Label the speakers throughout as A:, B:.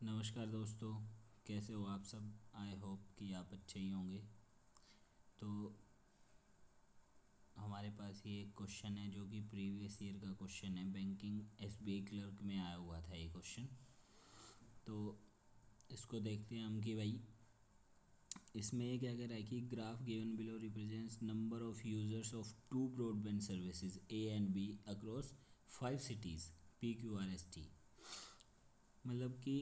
A: नमस्कार दोस्तों, कैसे हो आप सब। आई होप कि आप अच्छे ही होंगे। तो हमारे पास ये एक क्वेश्चन है जो कि प्रीवियस ईयर का क्वेश्चन है। बैंकिंग एसबीआई क्लर्क में आया हुआ था ये क्वेश्चन। तो इसको देखते हैं हम कि भाई इसमें ये क्या कह रहा है कि graph given below represents number of users of two broadband services A and B across 5 cities PQRST। मतलब कि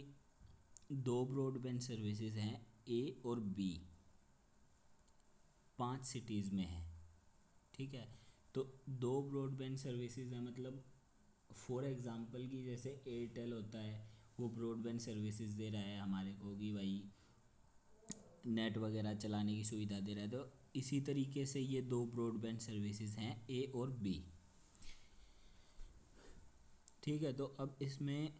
A: दो ब्रॉडबैंड सर्विसेज हैं ए और बी, 5 सिटीज़ में है। ठीक है, तो दो ब्रॉडबैंड सर्विसेज हैं, मतलब फॉर एग्ज़ाम्पल की जैसे एयरटेल होता है, वो ब्रॉडबैंड सर्विसेज दे रहा है हमारे को कि भाई नेट वगैरह चलाने की सुविधा दे रहा है। तो इसी तरीके से ये दो ब्रॉडबैंड सर्विसेज हैं ए और बी। ठीक है, तो अब इसमें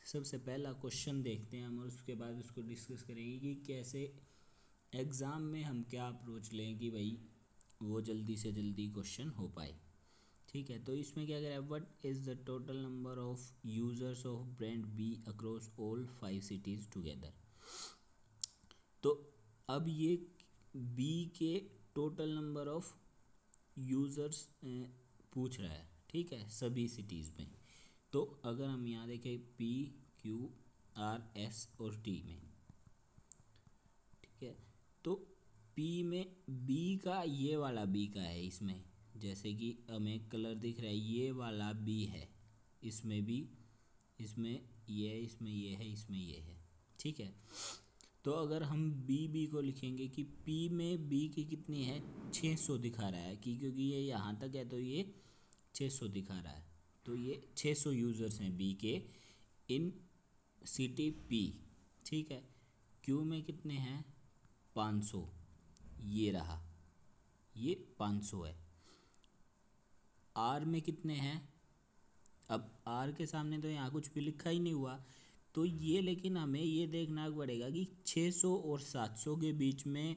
A: सबसे पहला क्वेश्चन देखते हैं हम और उसके बाद उसको डिस्कस करेंगे कि कैसे एग्ज़ाम में हम क्या अप्रोच लें कि भाई वो जल्दी से जल्दी क्वेश्चन हो पाए। ठीक है, तो इसमें क्या कह रहा है, what is the total number of users of brand B across all 5 cities together. तो अब ये बी के टोटल नंबर ऑफ यूज़र्स पूछ रहा है। ठीक है, सभी सिटीज़ में। तो अगर हम यहाँ देखें PQRS और T में, ठीक है, तो P में B का, ये वाला B का है इसमें, जैसे कि हमें कलर दिख रहा है ये वाला B है, इसमें भी, इसमें ये है, इसमें ये है, इसमें ये है। ठीक है, तो अगर हम B को लिखेंगे कि P में B की कितनी है, 600 दिखा रहा है कि क्योंकि ये यहाँ तक है तो ये 600 दिखा रहा है। तो ये 600 यूज़र्स हैं B के इन सिटी P। ठीक है, Q में कितने हैं, 500, ये रहा, ये 500 है। R में कितने हैं, अब R के सामने तो यहाँ कुछ भी लिखा ही नहीं हुआ, तो ये लेकिन हमें ये देखना पड़ेगा कि 600 और 700 के बीच में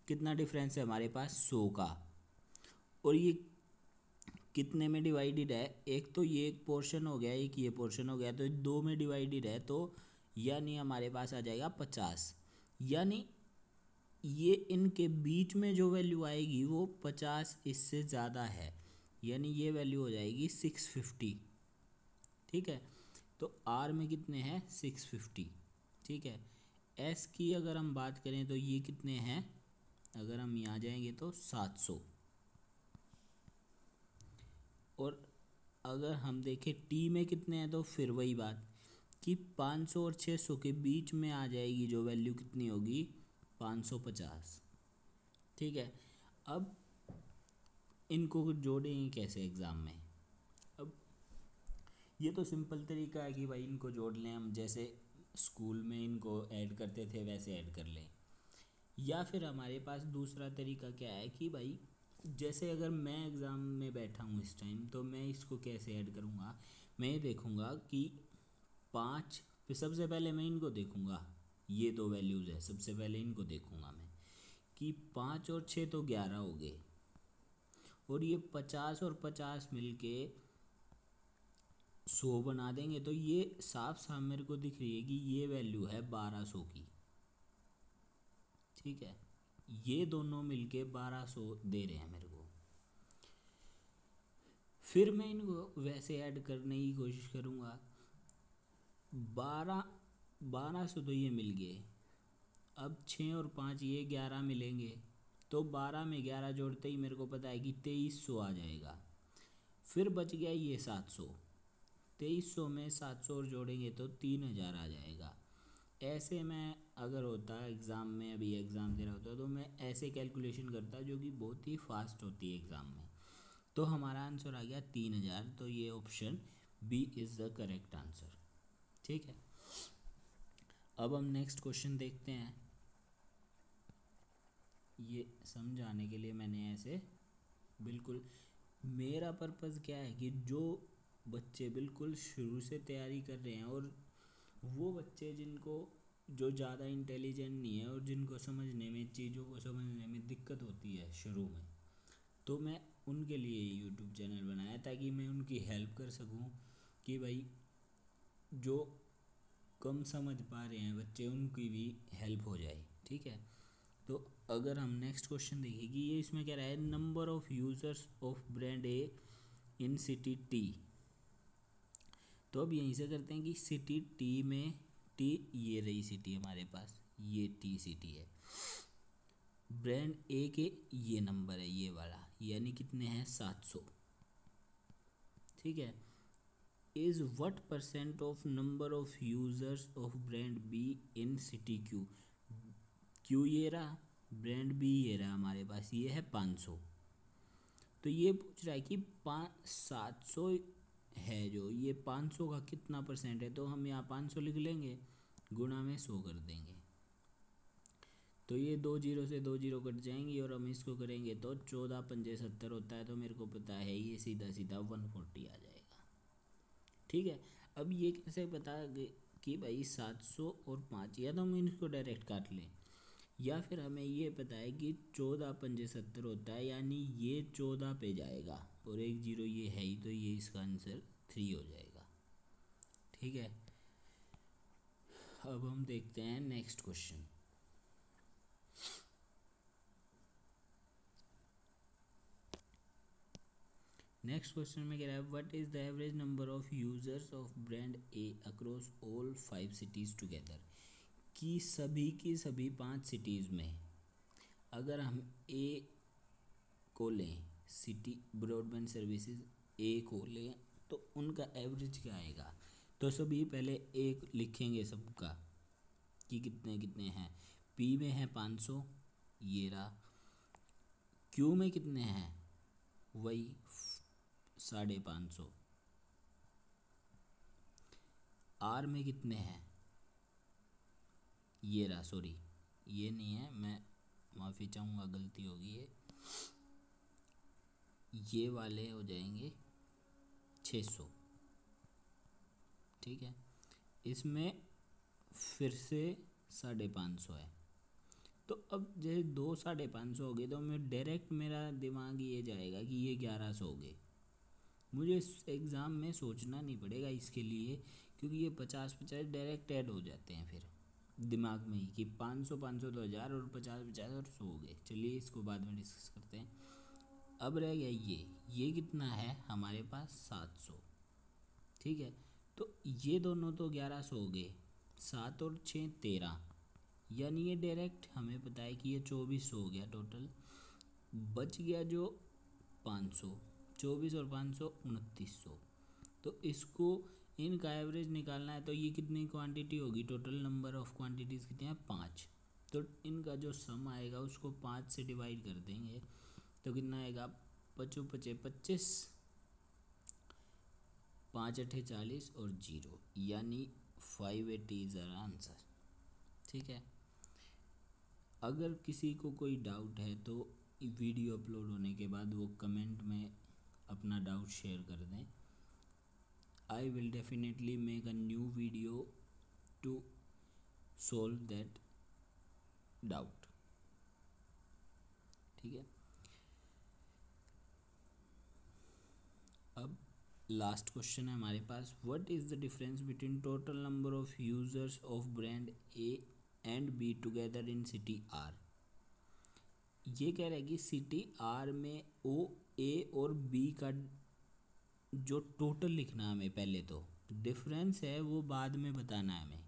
A: कितना डिफरेंस है हमारे पास, 100 का। और ये कितने में डिवाइडेड है, एक तो ये एक पोर्शन हो गया, एक ये पोर्शन हो गया, तो दो में डिवाइडेड है, तो यानी हमारे पास आ जाएगा 50। यानी ये इनके बीच में जो वैल्यू आएगी वो 50 इससे ज़्यादा है, यानी ये वैल्यू हो जाएगी 650। ठीक है, तो R में कितने हैं, 650। ठीक है, S की अगर हम बात करें तो ये कितने हैं, अगर हम यहाँ जाएंगे तो 700। और अगर हम देखें T में कितने हैं, तो फिर वही बात कि 500 और 600 के बीच में आ जाएगी जो वैल्यू, कितनी होगी, 550। ठीक है, अब इनको जोड़ेंगे कैसे एग्ज़ाम में। अब ये तो सिंपल तरीका है कि भाई इनको जोड़ लें हम, जैसे स्कूल में इनको ऐड करते थे वैसे ऐड कर लें। या फिर हमारे पास दूसरा तरीका क्या है कि भाई जैसे अगर मैं एग्ज़ाम में बैठा हूँ इस टाइम, तो मैं इसको कैसे ऐड करूँगा, मैं ये देखूँगा कि 5 फिर सबसे पहले मैं इनको देखूँगा, ये दो वैल्यूज़ है, सबसे पहले इनको देखूँगा मैं कि 5 और 6 तो 11 हो गए, और ये 50 और 50 मिलके 100 बना देंगे, तो ये साफ साफ मेरे को दिख रही है कि ये वैल्यू है 1200 की। ठीक है, ये दोनों मिलके 1200 दे रहे हैं मेरे को। फिर मैं इनको वैसे ऐड करने की कोशिश करूँगा, 1200 तो ये मिल गए, अब 6 और 5 ये 11 मिलेंगे, तो 12 में 11 जोड़ते ही मेरे को पता है कि 2300 आ जाएगा। फिर बच गया ये 700, 2300 में 700 और जोड़ेंगे तो 3000 आ जाएगा। ऐसे मैं अगर होता एग्ज़ाम में, अभी एग्ज़ाम दे रहा होता, तो मैं ऐसे कैलकुलेशन करता जो कि बहुत ही फास्ट होती है एग्ज़ाम में। तो हमारा आंसर आ गया 3000, तो ये option B is the correct answer. ठीक है, अब हम नेक्स्ट क्वेश्चन देखते हैं। ये समझाने के लिए मैंने ऐसे, बिल्कुल मेरा पर्पज़ क्या है कि जो बच्चे बिल्कुल शुरू से तैयारी कर रहे हैं, और वो बच्चे जिनको, जो ज़्यादा इंटेलिजेंट नहीं है और जिनको समझने में, चीज़ों को समझने में दिक्कत होती है शुरू में, तो मैं उनके लिए यूट्यूब चैनल बनाया ताकि मैं उनकी हेल्प कर सकूं कि भाई जो कम समझ पा रहे हैं बच्चे उनकी भी हेल्प हो जाए, ठीक है। तो अगर हम नेक्स्ट क्वेश्चन देखें कि ये इसमें कह रहा है number of users of brand A in city T. तो अब यहीं से करते हैं कि सिटी टी में टी ये रही सिटी हमारे पास, ये टी सिटी है, ब्रांड ए के ये नंबर है ये वाला, यानी कितने हैं 700, ठीक है। Is what percent of number of users of brand be in city Q. Q ये रहा, ब्रांड बी ये रहा हमारे पास, ये है 500। तो ये पूछ रहा है कि 700 है जो, ये 500 का कितना परसेंट है, तो हम यहाँ 500 लिख लेंगे, गुणा में 100 कर देंगे। तो ये 2 जीरो से 2 जीरो कट जाएंगी और हम इसको करेंगे तो 14 पंजे 70 होता है, तो मेरे को पता है ये सीधा सीधा 140 आ जाएगा, ठीक है। अब ये कैसे पता कि भाई 700 और 5, या तो हम इसको डायरेक्ट काट लें, या फिर हमें ये पता है कि 14 पंजे 70 होता है, यानी ये 14 पे जाएगा और 1 जीरो ये है ही, तो ये इसका आंसर 3 हो जाएगा, ठीक है। अब हम देखते हैं नेक्स्ट क्वेश्चन। नेक्स्ट क्वेश्चन में कह रहा है what is the average number of users of brand A across all 5 cities together. कि सभी की सभी 5 सिटीज़ में अगर हम ए को लें, सिटी ब्रॉडबैंड सर्विसेज ए को लें, तो उनका एवरेज क्या आएगा। तो सभी पहले एक लिखेंगे सबका कि कितने कितने हैं। पी में है 500, ये रहा। क्यू में कितने हैं, वही 550। आर में कितने हैं, ये रहा, सॉरी ये नहीं है, मैं माफ़ी चाहूँगा, गलती होगी ये वाले हो जाएंगे 600, ठीक है। इसमें फिर से 550 है। तो अब जैसे 2 550 हो गए, तो मैं डायरेक्ट मेरा दिमाग ये जाएगा कि ये 1100 हो गए। मुझे इस एग्ज़ाम में सोचना नहीं पड़ेगा इसके लिए, क्योंकि ये 50-50 डायरेक्ट ऐड हो जाते हैं फिर दिमाग में ही कि 500 तो 1000 और 50-50 और 100 हो गए। चलिए इसको बाद में डिस्कस करते हैं। अब रह गया ये कितना है हमारे पास 700, ठीक है। तो ये दोनों तो 1100 हो गए, 7 और 6 13, यानी ये डायरेक्ट हमें पता है कि ये 2400 हो गया टोटल। बच गया जो 500, 24 और 500 2900। तो इसको इनका एवरेज निकालना है, तो ये कितनी क्वांटिटी होगी, टोटल नंबर ऑफ़ क्वांटिटीज़ कितनी है 5। तो इनका जो सम आएगा उसको 5 से डिवाइड कर देंगे, तो कितना आएगा 5 पचे 25, 5 अठे 40 और 0, यानी 580 इज़ आवर आंसर, ठीक है। अगर किसी को कोई डाउट है तो वीडियो अपलोड होने के बाद वो कमेंट में अपना डाउट शेयर कर दें। I will definitely make a new video to solve that doubt, ठीक है। अब लास्ट क्वेश्चन है हमारे पास, what is the difference between total number of users of brand A and B together in city R. ये कह रहा है कि सिटी आर में ओ ए और बी का जो टोटल लिखना है हमें, पहले तो डिफरेंस है वो बाद में बताना है हमें,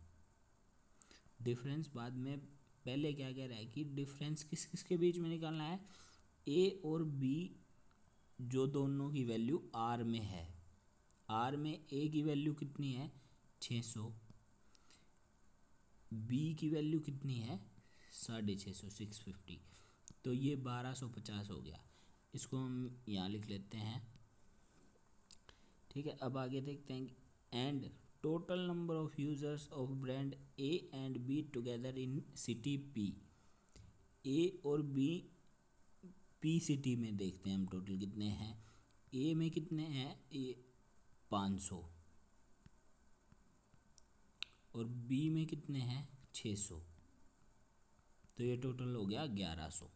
A: डिफरेंस बाद में। पहले क्या कह रहा है कि डिफरेंस किस किस के बीच में निकालना है, ए और बी जो दोनों की वैल्यू आर में है। आर में ए की वैल्यू कितनी है 600, बी की वैल्यू कितनी है 650 650, तो ये 1250 हो गया। इसको हम यहाँ लिख लेते हैं, ठीक है। अब आगे देखते हैं and total number of users of brand A and B together in city P. A और बी पी सिटी में देखते हैं हम टोटल कितने हैं। ए में कितने हैं, ए 500 और बी में कितने हैं 600, तो ये टोटल हो गया 1100।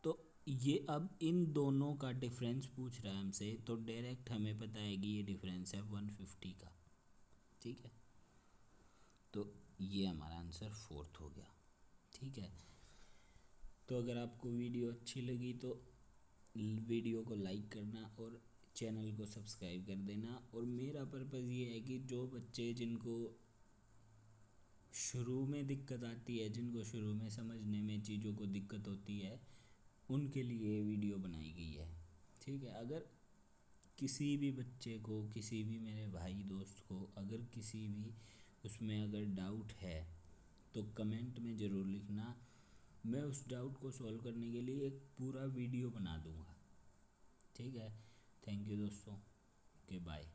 A: तो ये अब इन दोनों का डिफरेंस पूछ रहा है हमसे, तो डायरेक्ट हमें पता है कि ये डिफरेंस है 150 का, ठीक है। तो ये हमारा आंसर 4th हो गया। ठीक है, तो अगर आपको वीडियो अच्छी लगी तो वीडियो को लाइक करना और चैनल को सब्सक्राइब कर देना। और मेरा पर्पज़ ये है कि जो बच्चे जिनको शुरू में दिक्कत आती है, जिनको शुरू में समझने में चीज़ों को दिक्कत होती है, उनके लिए वीडियो बनाई गई है। ठीक है, अगर किसी भी बच्चे को, किसी भी मेरे भाई दोस्त को अगर किसी भी उसमें अगर डाउट है तो कमेंट में ज़रूर लिखना। मैं उस डाउट को सॉल्व करने के लिए एक पूरा वीडियो बना दूँगा। ठीक है, थैंक यू दोस्तों, ओके बाय।